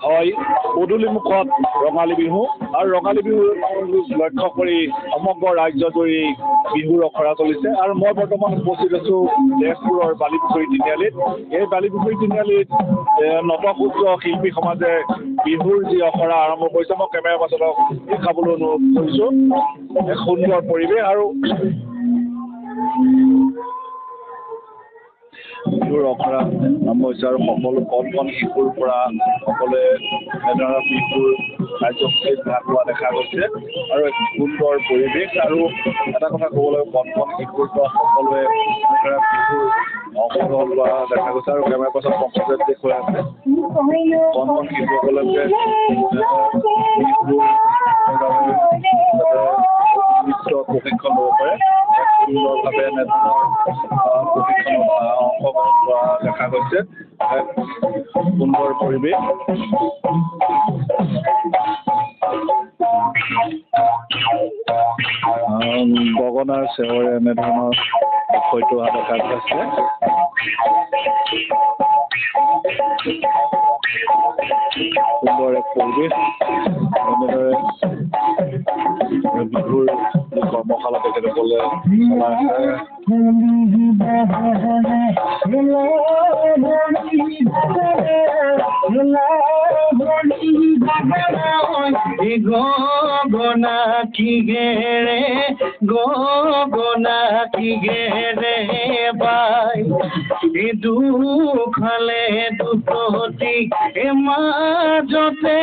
হয় পদূলিমুখত ৰঙালী বিহু আৰু ৰঙালী বিহু লক্ষ্য কৰি সমগ্ৰ ৰাজ্যজুৰি বিহুৰ আখৰা চলিছে আৰু মই বৰ্তমান উপস্থিত আছোঁ তেজপুৰৰ বালিপুখুৰী তিনিআলিত। এই বালিপুখুৰী তিনিআলিত নটসূৰ্য শিল্পী সমাজে বিহুৰ যি আখৰা আৰম্ভ কৰিছে। মই কেমেৰা পাৰ্চনক দেখাবলৈ অনুৰোধ কৰিছোঁ। এক সুন্দৰ পৰিৱেশ আৰু বিহুৰ আখৰা আৰম্ভ হৈছে আৰু সকলো কণ কণ শিশুৰ পৰা সকলোৱে এনেধৰণৰ বিহুৰ কাৰ্যসূচীত ভাগ লোৱা দেখা গৈছে আৰু এক সুন্দৰ পৰিৱেশ। আৰু এটা কথা ক'বলৈ কণ কণ শিশুৰ পৰা সকলোৱে বিহুৰ অংশগ্ৰহণ কৰা দেখা গৈছে আৰু কেমেৰা পাৰ্চন পংকজে দেখুৱাই আছে কণ কণ শিশুসকলে বিহুৰ নৃত্য প্ৰশিক্ষণ ল'ব পাৰে। সুন্দৰভাৱে এনেধৰণৰ প্ৰশিক্ষণত অংশগ্ৰহণ কৰা দেখা গৈছে। সুন্দৰ পৰিৱেশ। গগনাৰ চেৱৰে এনেধৰণৰ হয়তো দেখা গৈছে। সুন্দৰ এক পৰিৱেশ। এনেদৰে বিহুৰ কৰ্মশালা তেখেতসকলে গগনা কি গেৰে বাই দুখালে দুটতি মাজতে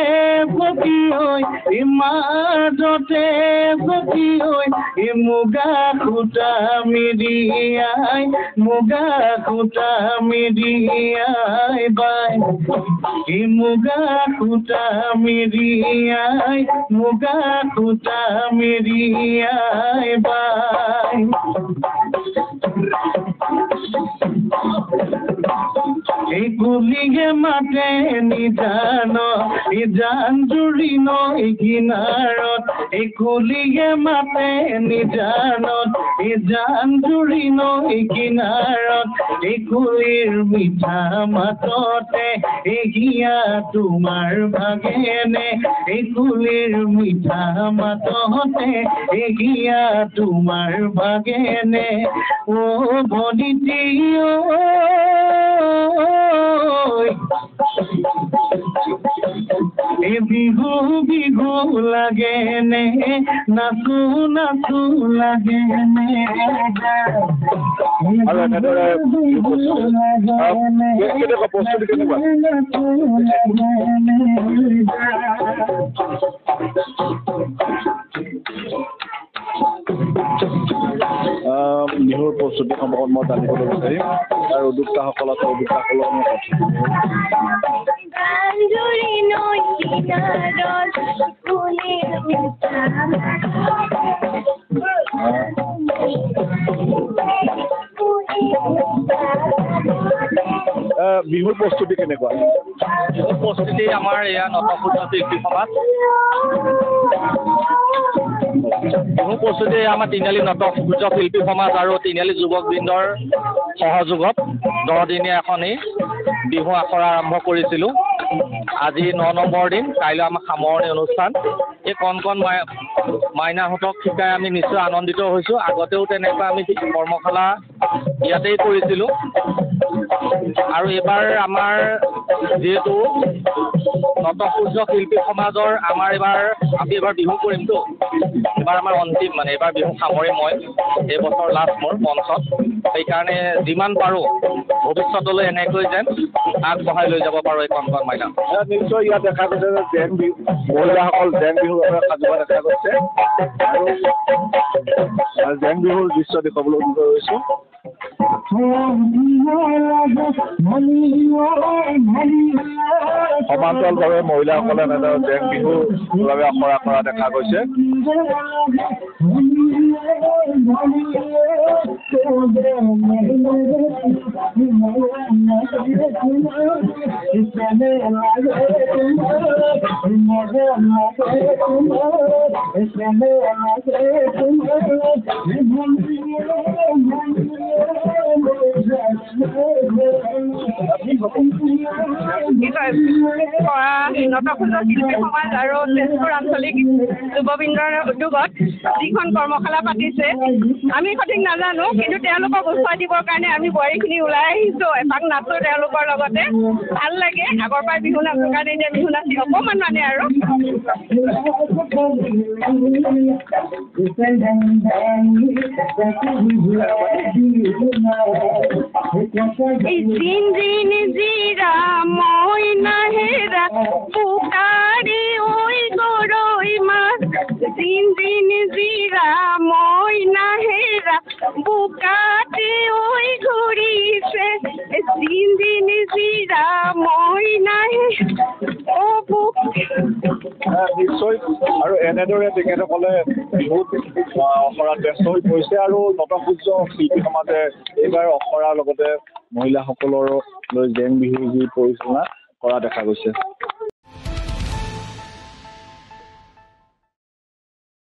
পতি হৈ মুগা খুটা মিৰিয়াই বাই মুগা খুটা মিৰিয়াই বাই এই কুলিয়ে মাতে নিজান জান জুৰি নৈ কিনাৰত এই কুলিয়ে মাতে নিজানত জান জুৰি নৈ কিনাৰত এই কুলিৰ মিঠা মাততে এগিয়া তোমাৰ ভাগেনে এই কুলিৰ মিঠা মাততে এগিয়া তোমাৰ ভাগেনে ও ভনিটি বিহু বিহু লাগে নে নাচো নাচো লাগে নে আৰু এনেদৰে প্ৰস্তুতি কেনেকুৱা? বিহুৰ প্ৰস্তুতি সম্পৰ্কত মই জানিবলৈ বিচাৰিম আৰু উদ্যোক্তাসকলৰ বিহুৰ প্ৰস্তুতি কেনেকুৱা? বিহুৰ প্ৰস্তুতি আমাৰ এয়া নটসূৰ্য শিল্পী সমাজ বিহু প্ৰস্তুতি আমাৰ তিনিআলি নটসূৰ্য শিল্পী সমাজ আৰু তিনিআলি যুৱকবৃন্দৰ সহযোগত 10 দিনীয়া এখন বিহু আখৰা আৰম্ভ কৰিছিলোঁ। আজি 9 নম্বৰ দিন, কাইলৈ আমাৰ সামৰণি অনুষ্ঠান। এই কণ কণ মাইনাহঁতক শিকাই আমি নিশ্চয় আনন্দিত হৈছোঁ। আগতেও তেনেকুৱা আমি কৰ্মশালা ইয়াতেই কৰিছিলোঁ আৰু এইবাৰ আমাৰ যিহেতু নটসূৰ্য শিল্পী সমাজৰ আমি এইবাৰ বিহু কৰিমতো। এইবাৰ আমাৰ অন্তিম এইবাৰ বিহু সামৰিম মই। এইবছৰ লাষ্ট মোৰ মঞ্চত। সেইকাৰণে যিমান পাৰোঁ ভৱিষ্যতলৈ এনেকৈ যেন আগবঢ়াই লৈ যাব পাৰোঁ এই কণ কণ মাইনা। নিশ্চয় ইয়াত দেখা গৈছে যে জেং বিহু মহিলাসকল জেং বিহুৰ বাবে সাজোৱা দেখা গৈছে আৰু জেং বিহুৰ দৃশ্য দেখুৱাবলৈ অনুৰোধ কৰিছোঁ। সমান্তৰালভাৱে মহিলাসকলে এনেদৰে জেং বিহুৰ বাবে আখৰা কৰা দেখা গৈছে। নটখোজৰ শিল্পী সমাজ আৰু তেজপুৰ আঞ্চলিক যুৱবৃন্দৰ উদ্যোগত যিখন কৰ্মশালা পাতিছে আমি সঠিক নাজানো, কিন্তু তেওঁলোকক উৎসাহ দিবৰ কাৰণে আমি বোৱাৰীখিনি ওলাই আহিছোঁ, এপাক নাচো তেওঁলোকৰ লগতে, ভাল লাগে। আগৰ পৰাই বিহু নাচৰ কাৰণে এতিয়া বিহু নাচি অকণমান মানে আৰু জিন জিৰা মইনা হেৰা পুকাৰি ঐ গৰৈ মাছ, জিন জিৰা মইনা হেৰা বুকাতে ঐ ঘূৰিছে, জিন জিৰা মইনা নিশ্চয়। আৰু এনেদৰে তেখেতসকলে বিহুত অখৰাত ব্যস্ত হৈ পৰিছে আৰু নটসূৰ্য শিল্পী সমাজে এইবাৰ অখৰাৰ লগতে মহিলাসকলৰো লৈ জেং বিহু যি পৰিচালনা কৰা দেখা গৈছে।